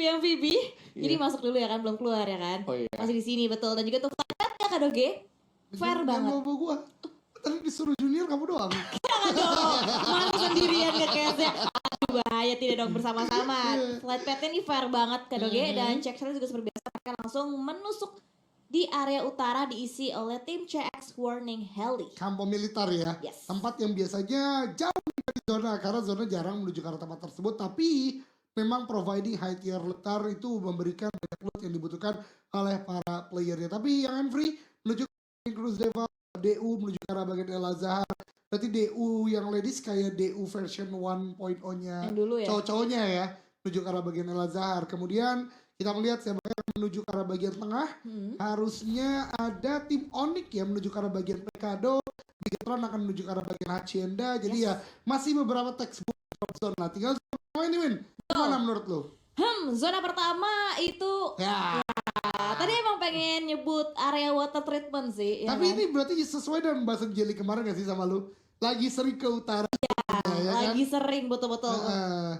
PMVB. Jadi masuk dulu ya kan, belum keluar ya kan. Oh iya. Masih di sini betul. Dan juga tuh fight-nya Kak Doge. Fair banget. Jangan bawa gua. Tadi disuruh junior kamu doang. Jangan dong. Mana sendirian nge-case-nya. Aduh bahaya tidak dong bersama-sama. Flight path-nya ini fair banget Kak Doge. Dan check juga seperti biasa mereka langsung menusuk di area utara diisi oleh tim CX Warning Heli. Kampo militer ya. Yes. Tempat yang biasanya jauh dari zona karena zona jarang menuju ke arah tempat tersebut, tapi memang providing high tier letar itu memberikan banyak loot yang dibutuhkan oleh para playernya. Tapi yang free menuju ke Cruise Devil, DU menuju ke arah bagian El Azhar. Berarti DU yang ladies kayak DU version 1.0-nya Yang dulu ya. cowok-cowoknya ya, menuju ke arah bagian El Azhar. Kemudian kita melihat siapa yang menuju ke arah bagian tengah. Harusnya ada tim Onyx ya menuju ke arah bagian Pekado. Bigetron akan menuju ke arah bagian Hacienda. Jadi ya masih beberapa textbook zona. Tinggal zona ini Win. Gimana menurut lo? Zona pertama itu Ya. tadi emang pengen nyebut area water treatment sih. Tapi ya kan? ini berarti sesuai dengan bahasa Jelly kemarin gak sih sama lu? Lagi sering ke utara. Ya, Lagi sering betul-betul.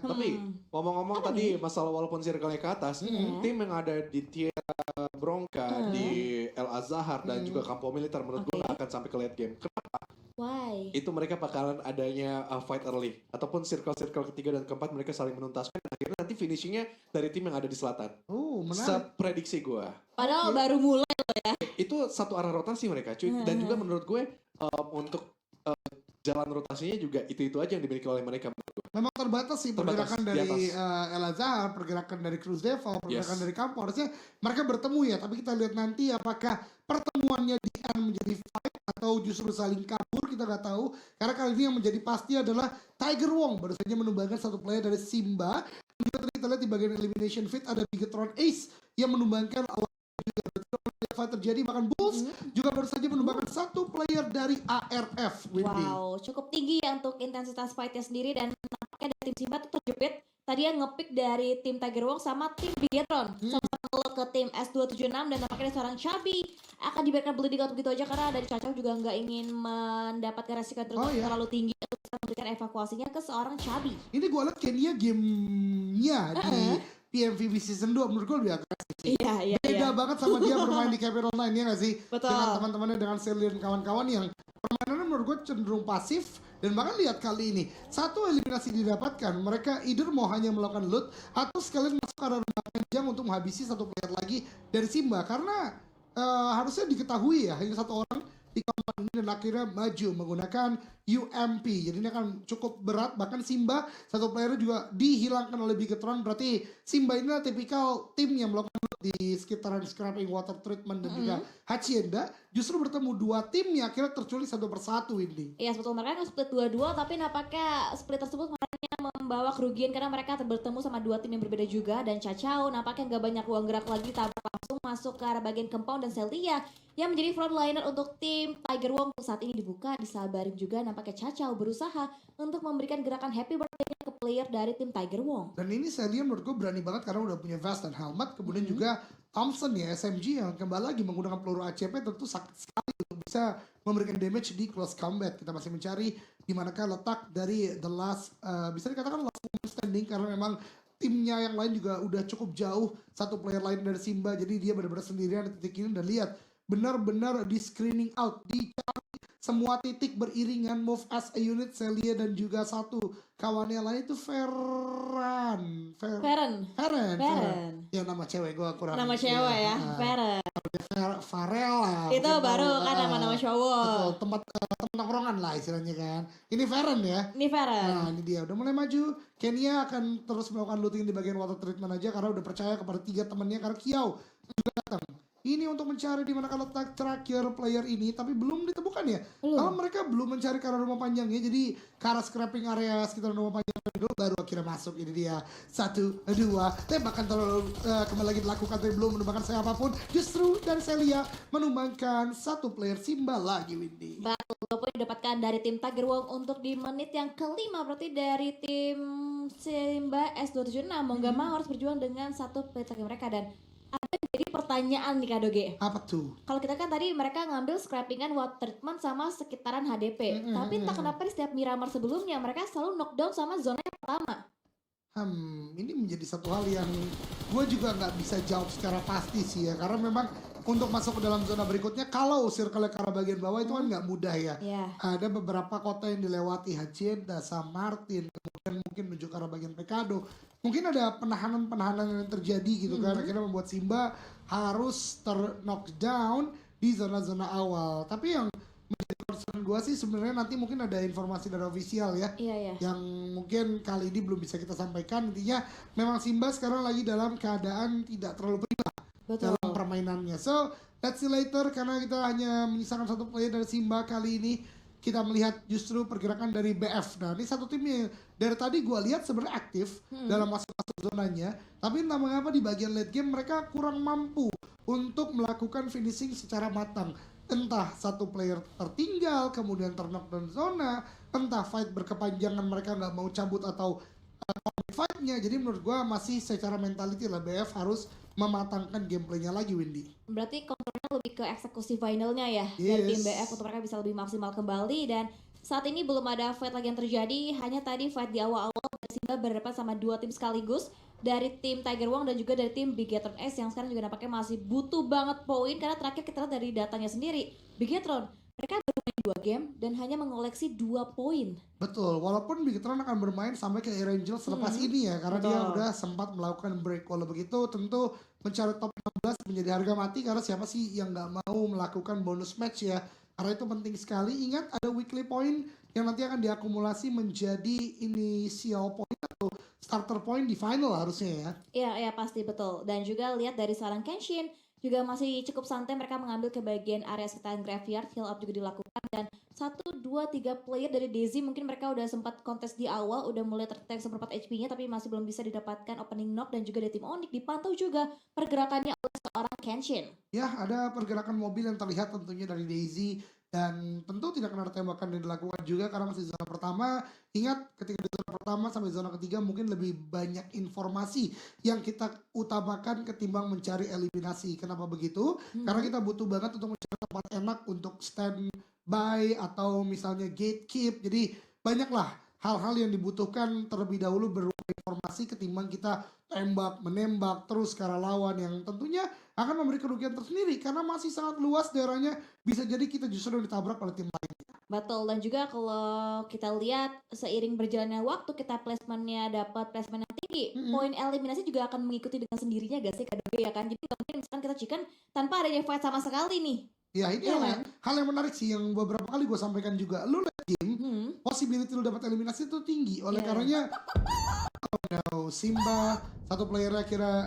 Tapi ngomong-ngomong tadi masalah walaupun circle-nya ke atas, tim yang ada di Tierra Bronca, di El Azhar dan juga Campo Militer menurut gue gak akan sampai ke late game. Kenapa? Why? Itu mereka bakalan adanya fight early ataupun circle-circle ketiga dan keempat mereka saling menuntaskan dan akhirnya nanti finishingnya dari tim yang ada di selatan. Oh, menarik. Prediksi gue. Padahal baru mulai loh ya. Itu satu arah rotasi mereka cuy. Dan juga menurut gue untuk jalan rotasinya juga itu aja yang dimiliki oleh mereka. Memang terbatas sih pergerakan Terbatas, dari di El Azhar, pergerakan dari Cruz Devil, pergerakan dari Campo. Harusnya mereka bertemu ya, tapi kita lihat nanti apakah pertemuannya di end menjadi fight atau justru saling kabur, kita nggak tahu. Karena kali ini yang menjadi pasti adalah Tiger Wong baru saja menumbangkan satu player dari Simba. Juga tadi kita lihat di bagian elimination fit ada Bigetron Ace yang menumbangkan awal fight terjadi, bahkan Bulls juga baru saja menumbangkan satu player dari ARF. Windy. Wow, cukup tinggi ya untuk intensitas fightnya sendiri dan nampaknya dari tim Simba tuh terjepit. Tadi yang ngepick dari tim Tiger Wong sama tim Bigetron sama-sama ngelok ke tim S276 dan nampaknya seorang Chubby akan dibiarkan bleeding out begitu aja karena dari Cacau juga nggak ingin mendapatkan resiko yang terlalu tinggi untuk memberikan evakuasinya ke seorang Chubby. Ini gue liat Kenya gamenya di PMVB Season 2 menurut gue lebih agresif sih. Iya. Beda banget sama dia bermain di Capital 9 ya gak sih? Betul. Dengan teman-temannya, dengan Sally dan kawan-kawan yang permainannya menurut gue cenderung pasif. Dan bahkan lihat kali ini, satu eliminasi didapatkan, mereka either mau hanya melakukan loot atau sekalian masuk ke arah rumah panjang untuk menghabisi satu player lagi dari Simba. Karena harusnya diketahui ya, hanya satu orang di kawasan ini dan akhirnya maju menggunakan UMP. Jadi ini akan cukup berat, bahkan Simba satu player juga dihilangkan oleh Bigetron. Berarti Simba ini adalah tipikal tim yang melakukan di sekitaran scrapping water treatment dan juga Hacienda. Justru bertemu dua tim yang akhirnya terculik satu persatu ini. Iya betul, mereka split 2-2 tapi nampaknya split tersebut makanya membawa kerugian karena mereka bertemu sama dua tim yang berbeda juga. Dan Cacau nampaknya nggak banyak ruang gerak lagi, tabrak langsung masuk ke arah bagian compound dan Celtia yang menjadi frontliner untuk tim Tiger Wong saat ini dibuka, disabarin juga. Nampaknya Cacau berusaha untuk memberikan gerakan happy birthday ke player dari tim Tiger Wong. Dan ini saya lihat menurut gue berani banget karena udah punya vest dan helmet. Kemudian juga Thompson ya, SMG yang kembali lagi menggunakan peluru ACP tentu sakit sekali untuk bisa memberikan damage di close combat. Kita masih mencari di manakah letak dari the last, bisa dikatakan last woman standing karena memang timnya yang lain juga udah cukup jauh. Satu player lain dari Simba, jadi dia benar-benar sendirian di titik ini. Dan lihat, benar-benar di screening out, dicari semua titik beriringan, move as a unit. Celia dan juga satu kawannya lain itu Feren. Ya nama cewek gue kurang. Nama cewek ya, Feren. Farel lah. Itu baru kan nama-nama cowok. Betul, tempat nongkrongan lah istilahnya kan. Ini Feren ya. Ini Feren. Nah ini dia udah mulai maju. Kenya akan terus melakukan looting di bagian water treatment aja karena udah percaya kepada tiga temannya karena Kiau juga datang. Ini untuk mencari di mana letak terakhir player ini, tapi belum ditemukan ya. Kalau mereka belum mencari ke arah rumah panjangnya, jadi ke arah scrapping area sekitar rumah panjang dulu, baru akhirnya masuk. Ini dia 1, 2, tembakan terlalu kembali lagi dilakukan, tapi belum menumbangkan siapapun. Justru dari Celia menumbangkan satu player Simba lagi, Windy. Betul, walaupun didapatkan dari tim Tiger Wong untuk di menit yang kelima, berarti dari tim Simba S276 mau gak mau harus berjuang dengan satu player mereka. Dan ada jadi pertanyaan nih Kak Doge. Apa tuh? Kalau kita kan tadi mereka ngambil scrappingan water treatment sama sekitaran HDP. Tapi entah kenapa di setiap Miramar sebelumnya mereka selalu knockdown sama zona yang pertama. Ini menjadi satu hal yang gue juga nggak bisa jawab secara pasti sih ya, karena memang untuk masuk ke dalam zona berikutnya kalau circle ke arah bagian bawah itu kan nggak mudah ya. Iya. Ada beberapa kota yang dilewati, Hacienda, San Martin, kemudian mungkin menuju ke arah bagian Pecado. Mungkin ada penahanan-penahanan yang terjadi gitu kan, akhirnya membuat Simba harus knockdown di zona-zona awal. Tapi yang menjadi concern gue sih sebenarnya nanti mungkin ada informasi dari official ya, Iya. yang mungkin kali ini belum bisa kita sampaikan. Intinya memang Simba sekarang lagi dalam keadaan tidak terlalu prima Betul. dalam permainannya. So let's see later, karena kita hanya menyisakan satu player dari Simba kali ini. Kita melihat justru pergerakan dari BF. Nah ini satu tim yang dari tadi gue lihat sebenarnya aktif dalam masuk-masuk zonanya, tapi entah mengapa di bagian late game mereka kurang mampu untuk melakukan finishing secara matang. Entah satu player tertinggal, kemudian knockdown zona, entah fight berkepanjangan mereka nggak mau cabut atau fight-nya. Jadi menurut gue masih secara mentality lah BF harus mematangkan gameplaynya lagi, Windy. Berarti kontrolnya lebih ke eksekusi finalnya ya Yes. dari tim BF untuk mereka bisa lebih maksimal kembali. Dan saat ini belum ada fight lagi yang terjadi, hanya tadi fight di awal-awal Simba berhadapan sama dua tim sekaligus, dari tim Tiger Wong dan juga dari tim Bigetron S yang sekarang juga nampaknya masih butuh banget poin, karena terakhir kita lihat dari datanya sendiri Bigetron mereka bermain 2 game dan hanya mengoleksi 2 poin. Betul, walaupun Bigetron akan bermain sampai ke Air Angel selepas ini ya, karena dia Betul. udah sempat melakukan break. Kalau begitu tentu mencari top 16 menjadi harga mati, karena siapa sih yang nggak mau melakukan bonus match ya, karena itu penting sekali. Ingat ada weekly point yang nanti akan diakumulasi menjadi initial point atau starter point di final harusnya ya. Iya pasti betul. Dan juga lihat dari seorang Kenshin juga masih cukup santai, mereka mengambil ke bagian area sekitaran graveyard, heal up juga dilakukan, dan 1, 2, 3 player dari Daisy mungkin mereka udah sempat kontes di awal, udah mulai tertank seperempat HP-nya tapi masih belum bisa didapatkan opening knock. Dan juga dari tim Onyx dipantau juga pergerakannya oleh seorang Kenshin. Ya, ada pergerakan mobil yang terlihat tentunya dari Daisy, dan tentu tidak akan ada tembakan yang dilakukan juga karena masih zona pertama. Ingat, ketika di zona pertama sampai zona ketiga mungkin lebih banyak informasi yang kita utamakan ketimbang mencari eliminasi. Kenapa begitu? Karena kita butuh banget untuk mencari tempat enak untuk stand by atau misalnya gatekeep. Jadi banyaklah hal-hal yang dibutuhkan terlebih dahulu berupa informasi ketimbang kita tembak, menembak terus ke arah lawan, yang tentunya akan memberi kerugian tersendiri karena masih sangat luas daerahnya. Bisa jadi kita justru ditabrak oleh tim lain. Betul, dan juga kalau kita lihat seiring berjalannya waktu kita placementnya dapat placement yang tinggi, poin eliminasi juga akan mengikuti dengan sendirinya gak sih KDB ya kan? Jadi nggak mungkin misalkan kita chicken tanpa adanya fight sama sekali nih. Ya ini Iya hal yang menarik sih yang beberapa kali gue sampaikan juga. Lu lihat game, possibility lu dapat eliminasi itu tinggi. Oleh karenanya Simba satu player akhirnya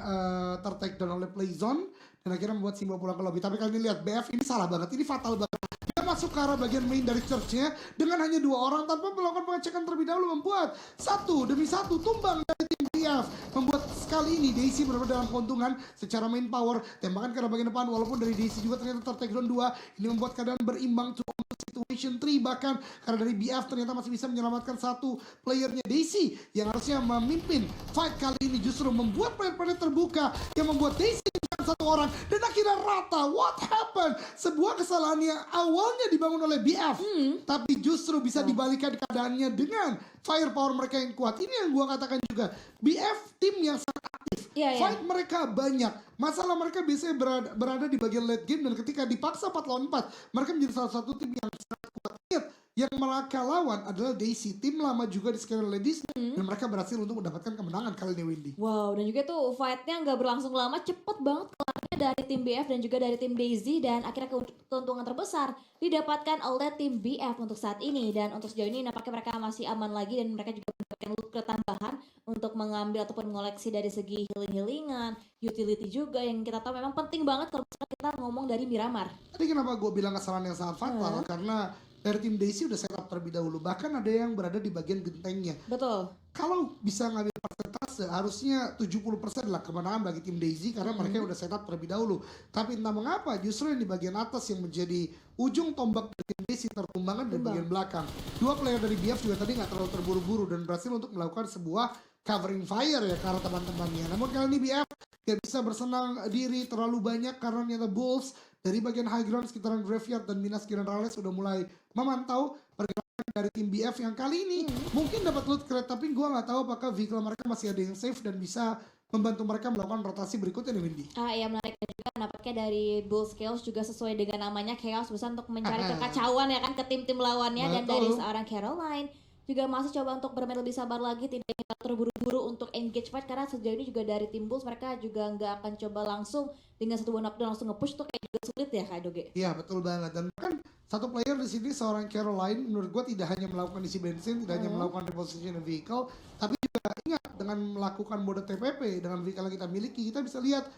ter-take down oleh Playzone dan akhirnya membuat Simba pulang ke lobby. Tapi kali ini lihat BF ini salah banget, ini fatal banget. Dia masuk ke arah bagian main dari church-nya dengan hanya 2 orang tanpa melakukan pengecekan terlebih dahulu, membuat 1 demi 1 tumbang dari tim BF. Membuat sekali ini Daisy benar-benar dalam keuntungan secara main power. Tembakan ke arah bagian depan walaupun dari Daisy juga ternyata ter-take down 2. Ini membuat keadaan berimbang to situation 3 bahkan, karena dari BF ternyata masih bisa menyelamatkan satu playernya. Daisy yang harusnya memimpin fight kali ini justru membuat player-player terbuka yang membuat Daisy satu orang dan akhirnya rata. What happened? Sebuah kesalahan yang awalnya dibangun oleh BF tapi justru bisa dibalikan keadaannya dengan firepower mereka yang kuat. Ini yang gua katakan juga, BF tim yang sangat aktif. Fight mereka banyak. Masalah mereka biasanya berada di bagian late game, dan ketika dipaksa 4 lawan 4 mereka menjadi salah satu tim yang sangat kuat. Ingat, yang melaka lawan adalah Daisy, tim lama juga di Scarlet Ladies, dan mereka berhasil untuk mendapatkan kemenangan kali ini, Windy. Wow, dan juga tuh fightnya nggak berlangsung lama, cepet banget kelarnya dari tim BF dan juga dari tim Daisy, dan akhirnya keuntungan terbesar didapatkan oleh tim BF untuk saat ini. Dan untuk sejauh ini nampaknya mereka masih aman lagi, dan mereka juga mendapatkan loot tambahan untuk mengambil ataupun mengoleksi dari segi healing-healingan, utility juga yang kita tahu memang penting banget kalau misalnya kita ngomong dari Miramar. Tadi kenapa gue bilang kesalahan yang sangat fatal? Karena dari tim Daisy udah setup terlebih dahulu. Bahkan ada yang berada di bagian gentengnya. Betul. Kalau bisa ngambil persentase, harusnya 70% lah kemenangan bagi tim Daisy karena mereka udah setup terlebih dahulu. Tapi entah mengapa justru yang di bagian atas yang menjadi ujung tombak dari tim Daisy tertumbangkan di bagian belakang. 2 player dari BF juga tadi nggak terlalu terburu-buru dan berhasil untuk melakukan sebuah covering fire ya karena teman-temannya. Namun kali ini BF gak bisa bersenang diri terlalu banyak karena ternyata Bulls dari bagian high ground sekitaran graveyard dan Minas Generales sudah mulai memantau pergerakan pergerakan dari tim BF yang kali ini mungkin dapat loot crate, tapi gue nggak tahu apakah vehicle mereka masih ada yang safe dan bisa membantu mereka melakukan rotasi berikutnya nih Windy. Ya menarik juga nampaknya dari Bulls Chaos juga sesuai dengan namanya Chaos berusaha untuk mencari kekacauan ya kan ke tim-tim lawannya. Dan dari seorang Caroline juga masih coba untuk bermain lebih sabar lagi, tidak ingin terburu-buru untuk engage fight karena sejauh ini juga dari tim Bulls mereka juga nggak akan coba langsung dengan satu knockdown langsung nge-push tuh kayak juga sulit ya Kak Doge. Iya betul banget, dan kan satu player di sini seorang Caroline menurut gue tidak hanya melakukan isi bensin, tidak hanya melakukan reposition vehicle, tapi juga ingat dengan melakukan mode TPP dengan vehicle yang kita miliki, kita bisa lihat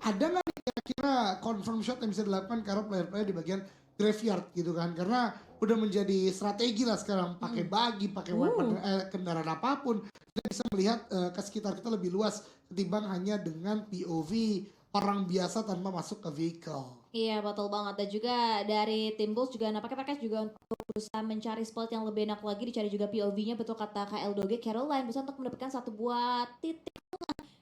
ada nggak nih kira-kira confirm shot yang bisa dilakukan karena player-player di bagian graveyard gitu kan, karena udah menjadi strategi lah sekarang, pakai bagi, pakai weapon, kendaraan apapun kita bisa melihat ke sekitar kita lebih luas ketimbang hanya dengan POV orang biasa tanpa masuk ke vehicle. Iya betul banget, dan juga dari tim Bulls juga nampaknya mereka juga untuk berusaha mencari spot yang lebih enak lagi, dicari juga POV-nya, betul kata KL Doge, Caroline bisa untuk mendapatkan satu buah titik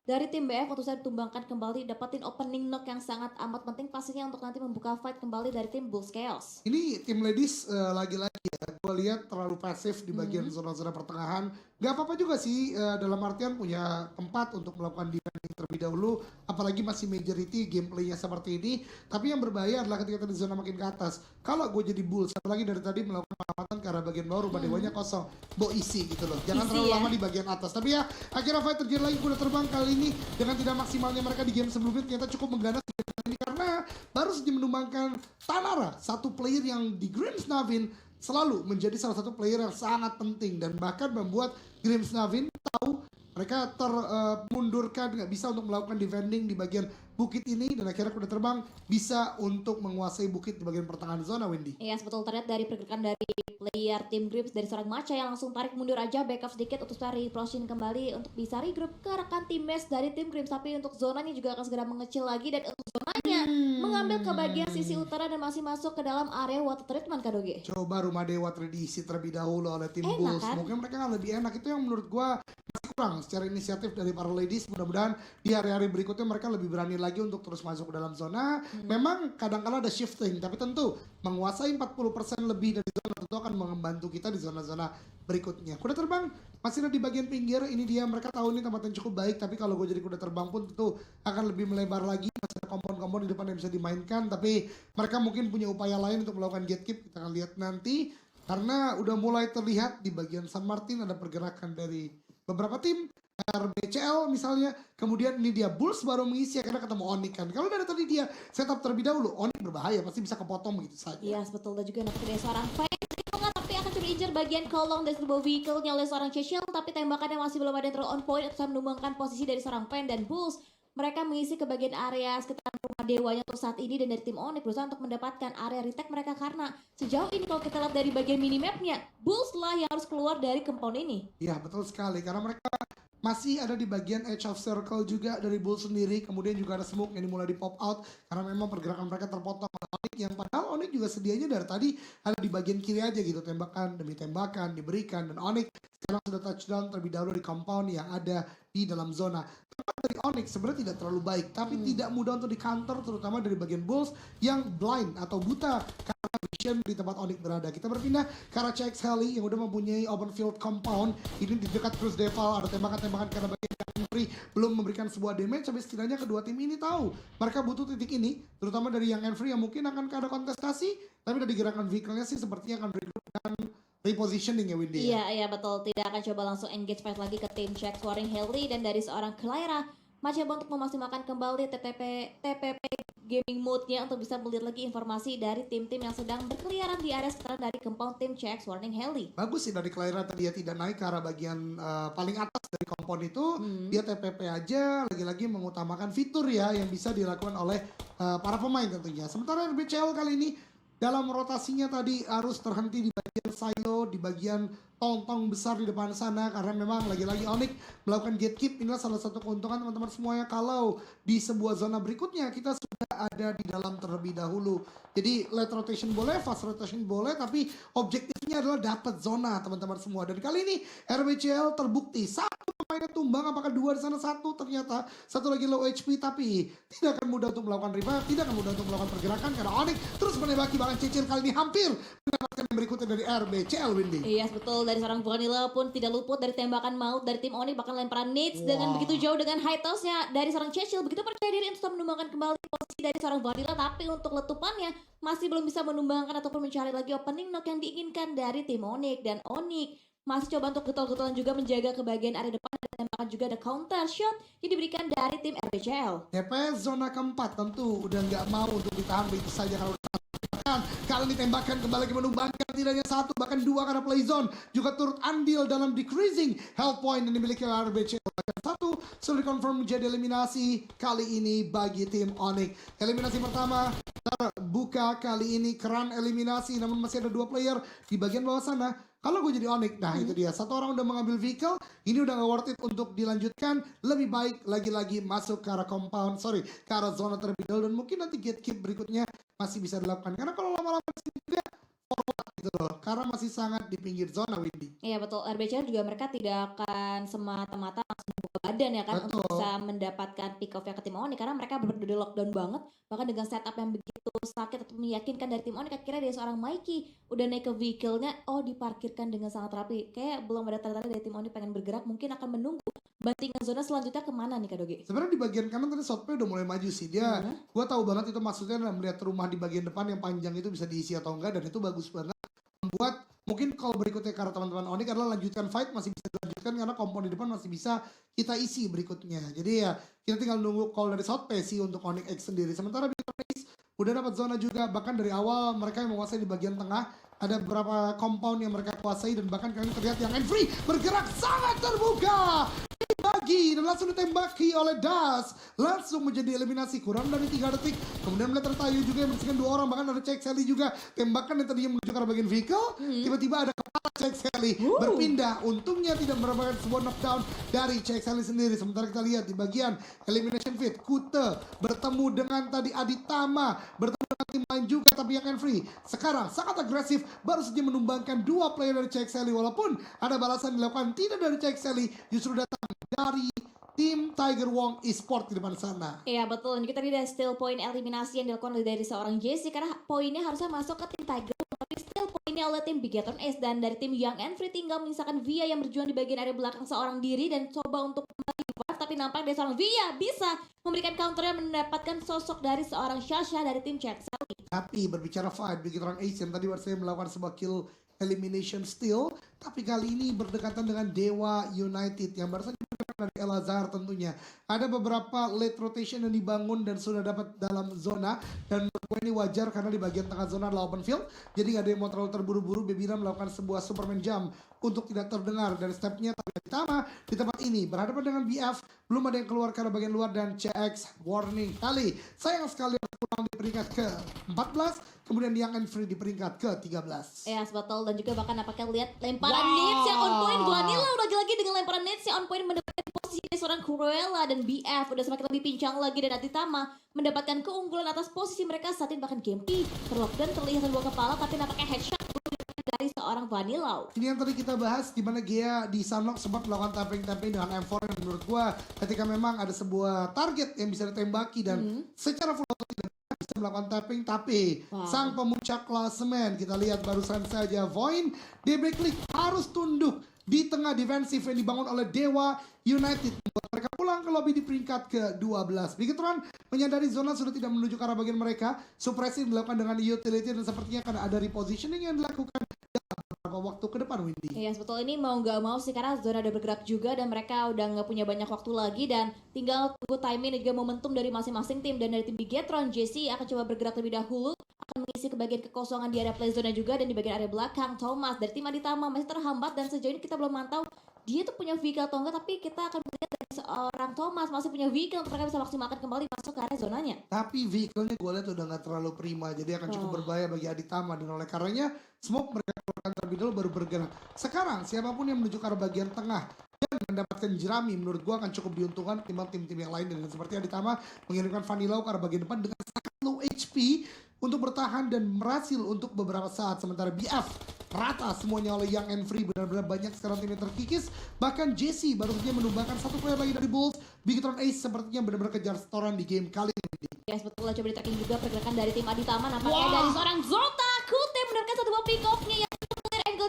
dari tim BF untuk saya tumbangkan kembali, dapatin opening knock yang sangat amat penting pastinya untuk nanti membuka fight kembali dari tim Bulls Chaos. Ini tim ladies lagi-lagi ya, gue lihat terlalu pasif di bagian zona-zona pertengahan. Gak apa-apa juga sih dalam artian punya tempat untuk melakukan defending terlebih dahulu, apalagi masih majority gameplaynya seperti ini. Tapi yang berbahaya adalah ketika di zona makin ke atas. Kalau gue jadi Bulls, apalagi dari tadi melakukan pengamatan ke arah bagian bawah, rumah dewanya kosong, bo isi gitu loh. Jangan terlalu lama di bagian atas. Tapi ya akhirnya fight terjadi lagi, kuda terbang kali ini dengan tidak maksimalnya mereka di game sebelumnya ternyata cukup mengganas ini karena baru saja menumbangkan Tanara, satu player yang di Grimsnavin selalu menjadi salah satu player yang sangat penting dan bahkan membuat Grimsnavin tahu mereka termundurkan, nggak bisa untuk melakukan defending di bagian bukit ini, dan akhirnya kuda terbang bisa untuk menguasai bukit di bagian pertengahan zona, Wendy. Iya, betul, terlihat dari pergerakan dari player tim Grips dari seorang Macha yang langsung tarik mundur aja, backup sedikit untuk cari reposition kembali untuk bisa regroup ke rekan tim match dari tim Grips. Tapi untuk zonanya juga akan segera mengecil lagi, dan untuk zonanya mengambil ke bagian sisi utara dan masih masuk ke dalam area water treatment, Kak Doge. Coba rumah dewa diisi terlebih dahulu oleh tim Enak, Bulls. kan? Mungkin mereka akan lebih enak, itu yang menurut gua masih kurang secara inisiatif dari para ladies. Mudah-mudahan di hari-hari berikutnya mereka lebih berani lagi untuk terus masuk ke dalam zona. Memang kadang-kala ada shifting, tapi tentu menguasai 40% lebih dari zona tentu akan membantu kita di zona-zona berikutnya. Kuda terbang masih ada di bagian pinggir, ini dia, mereka tahu ini tempat yang cukup baik, tapi kalau gue jadi kuda terbang pun tentu akan lebih melebar lagi, masih ada kompon-kompon di depan yang bisa dimainkan, tapi mereka mungkin punya upaya lain untuk melakukan gatekeep, kita akan lihat nanti, karena udah mulai terlihat di bagian San Martin ada pergerakan dari beberapa tim, RBCL misalnya, kemudian ini dia Bulls baru mengisi karena ketemu Onyx kan. Kalau dari tadi dia setup terlebih dahulu, Onyx berbahaya, pasti bisa kepotong begitu saja. Iya, betul, dan juga nampaknya dari seorang Fire tapi akan coba injur bagian kolong dari sebuah vehicle-nya oleh seorang Cheshel, tapi tembakannya masih belum ada yang terlalu on point untuk menumbangkan posisi dari seorang Pen, dan Bulls mereka mengisi ke bagian area sekitar rumah dewanya untuk saat ini, dan dari tim Onyx berusaha untuk mendapatkan area retake mereka karena sejauh ini kalau kita lihat dari bagian minimapnya, Bulls lah yang harus keluar dari compound ini. Iya betul sekali, karena mereka masih ada di bagian edge of circle juga dari Bulls sendiri, kemudian juga ada smoke yang dimulai di pop out karena memang pergerakan mereka terpotong oleh Onyx, yang padahal Onyx juga sedianya dari tadi ada di bagian kiri aja gitu, tembakan demi tembakan diberikan, dan Onyx sekarang sudah touchdown terlebih dahulu di compound yang ada di dalam zona. Tempat dari Onyx sebenarnya tidak terlalu baik, tapi tidak mudah untuk di counter, terutama dari bagian Bulls yang blind atau buta karena vision di tempat Onyx berada. Kita berpindah ke arah CX Heli yang udah mempunyai open field compound. Ini di dekat Cruz Devil, ada tembakan-tembakan karena bagian Free belum memberikan sebuah damage, tapi setidaknya kedua tim ini tahu mereka butuh titik ini, terutama dari yang Free yang mungkin akan ada kontestasi, tapi dari gerakan vehicle-nya sih sepertinya akan regroup dan repositioning ya Windy. Iya betul, tidak akan coba langsung engage fight lagi ke tim Check Scoring Haley, dan dari seorang Clara mencoba untuk memaksimalkan kembali TPP gaming mode-nya untuk bisa melihat lagi informasi dari tim-tim yang sedang berkeliaran di area sekitar dari compound tim Check Warning Haley. Bagus sih dari Clara tadi ya, tidak naik ke arah bagian paling atas dari compound itu, dia TPP aja, lagi-lagi mengutamakan fitur ya yang bisa dilakukan oleh para pemain tentunya. Sementara RBCL kali ini dalam rotasinya tadi harus terhenti di bagian silo, di bagian tong-tong besar di depan sana, karena memang lagi-lagi Onyx melakukan gatekeep. Inilah salah satu keuntungan teman-teman semuanya kalau di sebuah zona berikutnya kita sudah ada di dalam terlebih dahulu. Jadi late rotation boleh, fast rotation boleh, tapi objektifnya adalah dapat zona teman-teman semua. Dan kali ini RBCL terbukti satu pemainnya tumbang, apakah dua di sana, satu ternyata satu lagi low HP, tapi tidak akan mudah untuk melakukan revive, tidak akan mudah untuk melakukan pergerakan karena Onyx terus menembaki, bahkan Cecil kali ini hampir mendapatkan yang berikutnya dari RBCL, Windy. Iya betul, dari seorang Vanilla pun tidak luput dari tembakan maut dari tim Onyx, bahkan lemparan nades dengan begitu jauh dengan high toss-nya dari seorang Churchill. Begitu percaya diri untuk menumbangkan kembali posisi dari seorang Vanilla, tapi untuk letupannya masih belum bisa menumbangkan ataupun mencari lagi opening knock yang diinginkan dari tim Onyx. Dan Onyx masih coba untuk getol-getolan juga menjaga kebagian area depan, ada tembakan juga, ada counter shot yang diberikan dari tim RBCL. TPS zona keempat tentu udah nggak mau untuk ditahan begitu saja kalau kali ini tembakan kembali ke menumbangkan tidak hanya satu bahkan dua karena play zone juga turut andil dalam decreasing health point yang dimiliki oleh RBCL. Bahkan satu sudah dikonfirm menjadi eliminasi kali ini bagi tim Onyx. Eliminasi pertama terbuka kali ini, keran eliminasi, namun masih ada dua player di bagian bawah sana. Kalau gue jadi Onyx, nah itu dia, satu orang udah mengambil vehicle, ini udah gak worth it untuk dilanjutkan. Lebih baik lagi-lagi masuk ke arah compound, ke arah zona terlebih dahulu, dan mungkin nanti gatekeep berikutnya masih bisa dilakukan. Karena kalau lama-lama di sini juga forward gitu loh, karena masih sangat di pinggir zona, Windy. Iya betul, RBCL juga mereka tidak akan semata-mata langsung buka badan ya kan, untuk bisa mendapatkan pick off yang ke tim Onyx, karena mereka benar-benar di lockdown banget. Bahkan dengan setup yang begitu sakit atau meyakinkan dari tim Onyx, akhirnya dari seorang Mikey udah naik ke vehicle-nya, diparkirkan dengan sangat rapi. Kayak belum ada tanda-tanda dari tim Onyx pengen bergerak, mungkin akan menunggu bantingan zona selanjutnya kemana nih Kak Dogi? Sebenarnya di bagian kanan tadi Southpay udah mulai maju sih. Dia, gua tahu banget itu maksudnya adalah melihat rumah di bagian depan yang panjang itu bisa diisi atau enggak, dan itu bagus banget. Membuat mungkin kalau berikutnya karena teman-teman Onyx adalah lanjutkan fight masih bisa dilanjutkan karena kompon di depan masih bisa kita isi berikutnya. Jadi ya kita tinggal nunggu call dari Southpay sih untuk Onyx X sendiri. Sementara Big udah dapat zona juga, bahkan dari awal mereka yang menguasai di bagian tengah, ada beberapa compound yang mereka kuasai, dan bahkan kalian terlihat yang Enfree bergerak sangat terbuka dibagi dan langsung ditembaki oleh Das, langsung menjadi eliminasi kurang dari 3 detik. Kemudian melihat Tertayu juga yang bersihkan 2 orang, bahkan ada Cek Sally juga, tembakan yang tadinya menuju ke arah bagian vehicle, tiba-tiba ada kepala Cek Sally berpindah, untungnya tidak mendapatkan sebuah knockdown dari Cek Sally sendiri. Sementara kita lihat di bagian elimination feed, Kute bertemu dengan tadi Aditama, bertemu dengan tim lain juga, tapi yang Enfree sekarang sangat agresif, baru saja menumbangkan 2 player dari Cek Sally, walaupun ada balasan dilakukan tidak dari Cek Sally, justru datang dari tim Tiger Wong Esport di depan sana. Iya betul, kita tadi ada steal point eliminasi yang dilakukan dari seorang Jesse, karena poinnya harusnya masuk ke tim Tiger, tapi steal poinnya oleh tim Bigetron Ace, dan dari tim Young Enfree tinggal menyisakan Via yang berjuang di bagian area belakang seorang diri dan coba untuk kembali buff, tapi nampak dari seorang Via bisa memberikan counter yang mendapatkan sosok dari seorang Shasha dari tim Cek Sally. Tapi berbicara fight, Bigetron Ace yang tadi baru saja melakukan sebuah kill elimination steal, tapi kali ini berdekatan dengan Dewa United yang baru saja dari El Azhar tentunya. Ada beberapa late rotation yang dibangun dan sudah dapat dalam zona, dan menurut gue ini wajar karena di bagian tengah zona adalah open field, jadi gak ada yang mau terlalu terburu-buru. Bebina melakukan sebuah Superman jump untuk tidak terdengar dari stepnya, tapi Aditama di tempat ini berhadapan dengan BF, belum ada yang keluar karena bagian luar, dan CX warning kali sayang sekali pulang di peringkat ke-14, kemudian Young Enfree di peringkat ke-13. Ya, betul, dan juga bahkan apakah lihat lemparan nades yang on point, Vanilla lagi-lagi dengan lemparan nades yang on point mendapatkan posisi dari seorang Cruella, dan BF udah semakin lebih pincang lagi, dan Aditama mendapatkan keunggulan atas posisi mereka saat ini. Bahkan Gempi terlockdown, terlihat dua kepala, tapi nampaknya headshot dari seorang Vanilla. Ini yang tadi kita bahas, di mana Gea di Sunlock sempat melakukan tapping dengan M4, yang menurut gua ketika memang ada sebuah target yang bisa ditembaki dan secara full auto tidak bisa melakukan tapping, tapi sang pemuncak klasemen kita lihat barusan saja Voin Debreclik harus tunduk di tengah defensif yang dibangun oleh Dewa United, membuat mereka pulang ke lobby di peringkat ke-12. Bigetron menyadari zona sudah tidak menuju ke arah bagian mereka, supresi dilakukan dengan utility, dan sepertinya akan ada repositioning yang dilakukan beberapa waktu ke depan, Windy. Iya, betul, ini mau nggak mau sih karena zona udah bergerak juga dan mereka udah nggak punya banyak waktu lagi, dan tinggal tunggu timing dan juga momentum dari masing-masing tim. Dan dari tim Bigetron, Jesse akan coba bergerak lebih dahulu, akan mengisi ke bagian kekosongan di area play zone juga, dan di bagian area belakang Thomas dari tim Aditama masih terhambat, dan sejauh ini kita belum mantau dia tuh punya vehicle atau enggak, tapi kita akan melihat dari seorang Thomas masih punya vehicle untuk mereka bisa maksimalkan kembali masuk ke area zonanya. Tapi vehicle-nya gue lihat udah gak terlalu prima, jadi akan cukup berbahaya bagi Aditama, dan oleh karenanya smoke mereka keluarkan terlebih dahulu baru bergerak. Sekarang siapapun yang menuju ke arah bagian tengah dan mendapatkan jerami, menurut gue akan cukup diuntungkan timbang tim-tim yang lain, dan seperti Aditama mengirimkan Vanilla ke arah bagian depan dengan sangat low HP untuk bertahan dan berhasil untuk beberapa saat. Sementara BF rata semuanya oleh Young Enfree, benar-benar banyak sekarang timnya terkikis. Bahkan Jesse baru saja menumbangkan satu player lagi dari Bulls. Bigetron Ace sepertinya benar-benar kejar setoran di game kali ini. Ya, sebetulnya coba di-tracking juga pergerakan dari tim Aditama, nampaknya dari seorang Zota Kute mendapatkan satu buah pick off-nya yang clear angle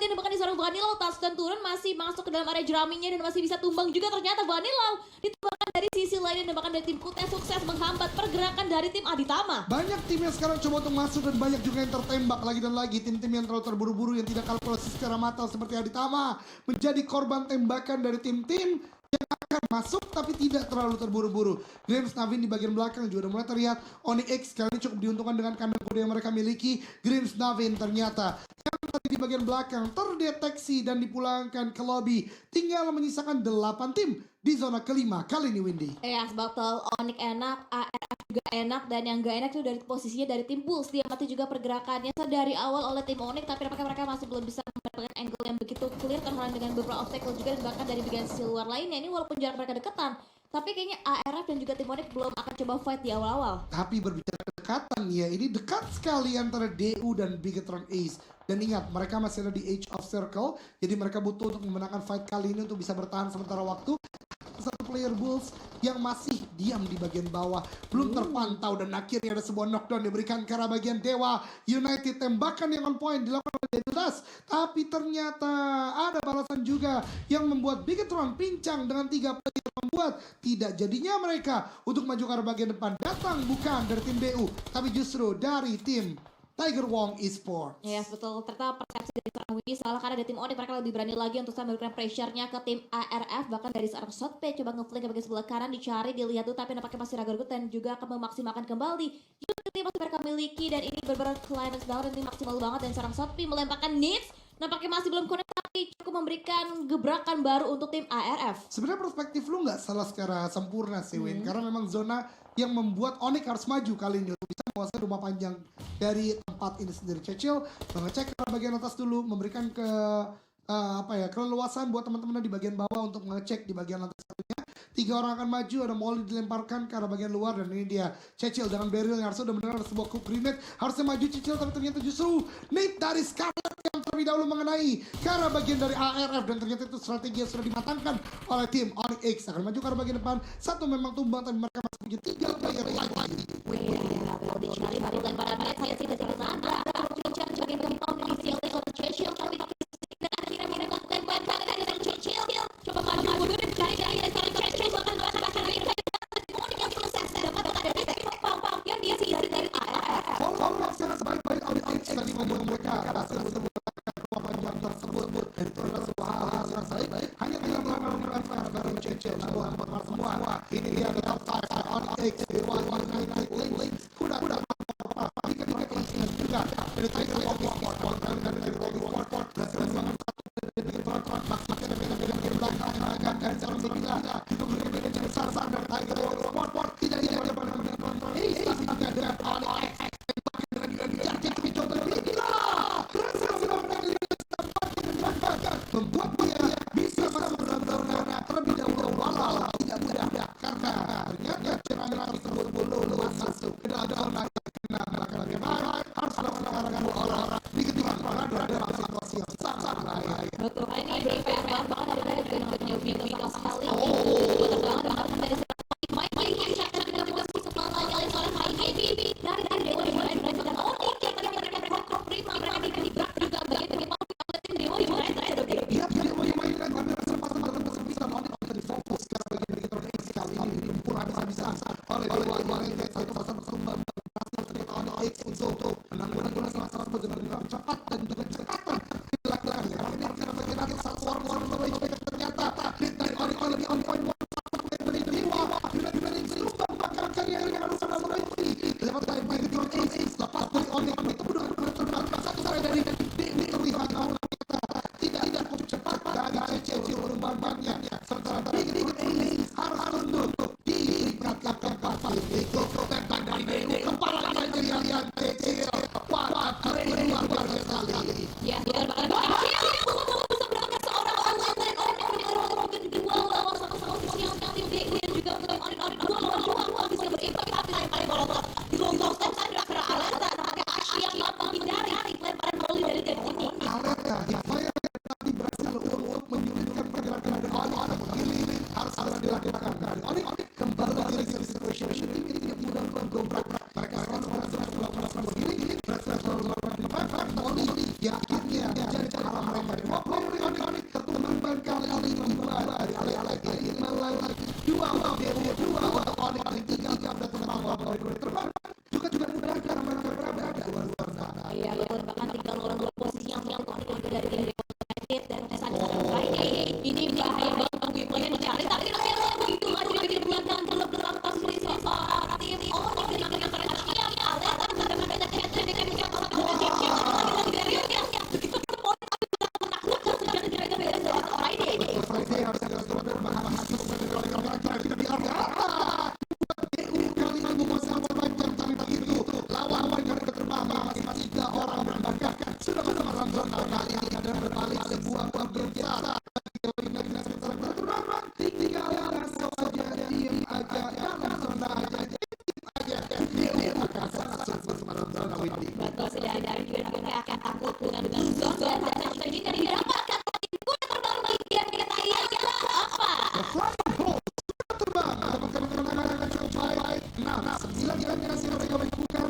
Vanilla touchdown turun masih masuk ke dalam area jeraminya dan masih bisa tumbang juga ternyata Vanilla ditumbangkan dari sisi lain dan tembakan dari tim Kute sukses menghambat pergerakan dari tim Aditama. Banyak tim yang sekarang coba untuk masuk dan banyak juga yang tertembak lagi dan lagi. Tim-tim yang terlalu terburu-buru yang tidak kalkulasi secara matang seperti Aditama menjadi korban tembakan dari tim-tim yang akan masuk tapi tidak terlalu terburu-buru. Grims Navin di bagian belakang juga udah mulai terlihat. Onyx X kali ini cukup diuntungkan dengan kandang kuda yang mereka miliki. Grims Navin ternyata yang tadi di bagian belakang terdeteksi dan dipulangkan ke lobby. Tinggal menyisakan 8 tim di zona kelima kali ini Windy. Ya, battle Onyx enak, ARF juga enak, dan yang gak enak itu dari posisinya dari tim Bulls. Diamati juga pergerakannya dari awal oleh tim Onyx, tapi nampaknya mereka masih belum bisa mendapatkan angle yang begitu clear terhalang dengan beberapa obstacle juga dan bahkan dari bagian sisi luar lainnya. Ini walaupun jarak mereka deketan, tapi kayaknya ARF dan juga tim Onyx belum akan coba fight di awal-awal. Tapi berbicara kedekatan ya, ini dekat sekali antara DU dan Bigetron Ace. Dan ingat, mereka masih ada di Age of Circle, jadi mereka butuh untuk memenangkan fight kali ini untuk bisa bertahan sementara waktu. Satu player Bulls yang masih diam di bagian bawah, belum terpantau, dan akhirnya ada sebuah knockdown diberikan ke arah bagian Dewa United. Tembakan yang on point dilakukan oleh Dedulas, tapi ternyata ada balasan juga yang membuat Bigetron pincang dengan 3 player, membuat tidak jadinya mereka untuk maju ke arah bagian depan. Datang bukan dari tim DU, tapi justru dari tim Tiger Wong Esports. Yes, betul. Ternyata persepsi dari seorang Windy salah karena dari tim Onyx mereka lebih berani lagi untuk memberikan pressure-nya ke tim ARF. Bahkan dari seorang Shotpay coba nge-flank ke bagian sebelah kanan, dicari, dilihat tuh, tapi nampaknya masih ragu-ragu dan juga akan memaksimalkan kembali unit yang masih mereka miliki. Dan ini benar-benar climax banget dan ini maksimal banget. Dan seorang Shotpay melemparkan Needs, nampaknya masih belum connect tapi cukup memberikan gebrakan baru untuk tim ARF. Sebenarnya perspektif lu nggak salah secara sempurna sih Win, karena memang zona yang membuat Onyx harus maju kali ini untuk bisa menguasai rumah panjang dari tempat ini sendiri. Cecil mengecek ke bagian atas dulu, memberikan ke keleluasan buat teman-teman di bagian bawah untuk mengecek di bagian lantai satunya. 3 orang akan maju, ada Molly dilemparkan ke arah bagian luar, dan ini dia Cecil dengan Beryl yang harusnya udah benar ada sebuah cook grenade, harusnya maju Cecil, tapi ternyata justru Nate dari Scarlet yang terlebih dahulu mengenai ke arah bagian dari ARF, dan ternyata itu strategi yang sudah dimatangkan oleh tim Onyx X. Akan maju ke arah bagian depan, satu memang tumbang tapi mereka masih punya 3 player lagi. Kalau dicari dari lemparan net, saya sih tidak ada. Kalau dicari bagian kempang isi oleh Cecil, tapi akhirnya mereka tembakan dari Cecil. Coba maju mundur dan cari dari Cecil, bahkan bahkan dari Onyx yang sukses dapat dari kempang yang dia isi dari ARF. Kalau secara sebaik-baik Onyx tadi membuat mereka berhasil menggunakan rumah panjang tersebut, dan itu adalah sebuah hal yang baik. Hanya tinggal melakukan fire baru Cecil semua ini dia di top 5 Onyx Dewa United Link kuda tiga kelisian juga dari Tiger Wong Esports dan dari Tiger Wong Esports berhasil membangun satu dari tonton maksimal dengan belakang dan seorang berbeda itu berbeda dengan besar dari Tiger Wong Esports tidak dia pada menonton ini juga dengan Onyx membuat dia bisa masuk dalam zona terlebih dahulu walau tidak mudah karena ternyata serangan tersebut belum masuk ke dalam zona kena belakang harus melakukan dua orang di ketinggalan berada dalam situasi yang sangat bahaya. Betul, ini berpr banget dari juga punya Windy sekali. Betul banget dari main yang cakap dengan posisi kepalanya oleh seorang Habibi dari Dewa United dan Onyx yang tadi mereka berkok prima mereka dibak juga bagian oleh tim Dewa United. Iya, Dewa United kami kesempatan bisa Onyx menjadi fokus karena bagian dari kita sekali ini lumpur habis-habisan oleh Dewa United satu pasang sumbang berhasil ternyata Onyx untuk menanggulangi masalah tersebut dengan cepat dan dengan kecepatan dilakukan karena bagian atas satu orang lebih ternyata dari Onyx lebih on point dari Dewa United sumbang bahkan karya yang harus sama lebih lewat baik Bigetron Ace lepas dari Onyx itu benar-benar terbang satu saya dari terlihat tidak cukup cepat dari Cecil mengembangkannya sementara Bigetron Ace harus tunduk di belakang kapal itu tembak dari Dewa kepalanya jadi alian Cecil wah luar biasa sekali Ya, betul banget. Sebenarnya seorang online mungkin dua lawan sama-sama ofisial tim DU yang juga tim Onyx dua bisa berimpact tapi paling bolos di lontong step saya kira Aleta nampaknya Asia yang mampu hindari lemparan volley dari Dewa. Aleta Hifaya tadi berhasil untuk menyulitkan pergerakan dari Onyx ini harus dilakukan dari Onyx kembali lagi ke situation ini tidak mudah mendobrak mereka harus melakukan sebuah ini berhasil melakukan di Onyx ya akhirnya menjadi cara mereka dua untuk Onyx dari 3 udah terbang dari kuda terbang juga mudah karena mereka berada di luar sana. Iya betul, bahkan tinggal orang dua posisi yang unik dari United dan Tessa Friday. Ini bahaya banget bagi player mencari, tapi ternyata begitu maju di belakang gelap posisi seorang tim Onyx dengan yang tersiap. Lihat ada banyak head-to-head yang bisa Friday harus segera terbang masuk di area DU kali ini menguasai sepanjang tapi begitu lawan mereka terbang masih 3 orang berbanggakan sudah bersama zona kali ini ada berbalik sebuah kebiasaan terbang tinggal langsung saja diam aja dalam zona aja DU akan sangat sukses dalam zona windy. betul, sudah ada juga yang akan takut dengan zona dan strategi yang didapatkan terbang bagian kita apa? Terbang, dapatkan kemenangan yang cukup baik. 9 generasi mereka berbuka